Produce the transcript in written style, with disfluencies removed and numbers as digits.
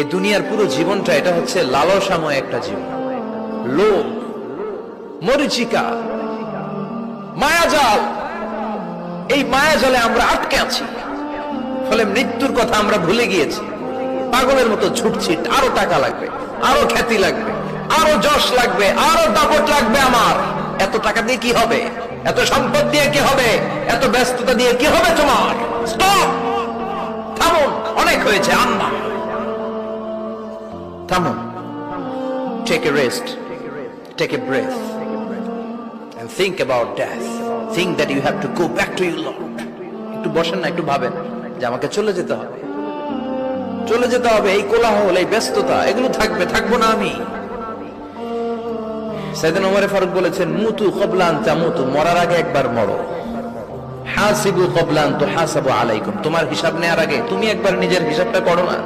এই দুনিয়ার পুরো জীবনটা এটা হচ্ছে লালসাময় একটা জীবন, লোভ, মরিচিকা, মায়াজাল। এই মায়াজালে আমরা আটকে আছি, ফলে মৃত্যুর কথা আমরা ভুলে গিয়েছি। পাগলের মতো ছুটছি, আরো টাকা লাগবে, আরো খ্যাতি লাগবে, আরো যশ লাগবে, আরো দাপট লাগবে। আমার এত টাকা দিয়ে কি হবে? এত সম্পদ দিয়ে কি হবে? এত ব্যস্ততা দিয়ে কি হবে? তোমার স্টপ, থামুন, অনেক হয়েছে। আম্মা থামুন, take a rest, take a breath and think about death. Think that you have to go back to your Lord. একটু বসেন না, একটু ভাবেন যে আমাকে চলে যেতে হবে, চলে যেতে হবে। এই কোলাহল, এই ব্যস্ততা, এগুলো থাকবে, থাকবো না আমি। সাইয়েদনা ওমর ফারুক বলেছেন, মুতু ক্বাবলা আন তামুতু, মরার আগে একবার মরো। হাসিবু ক্বাবলা আন তুহাসাবু আলাইকুম, তোমার হিসাব নেওয়ার আগে তুমি একবার নিজের হিসাবটা করো না।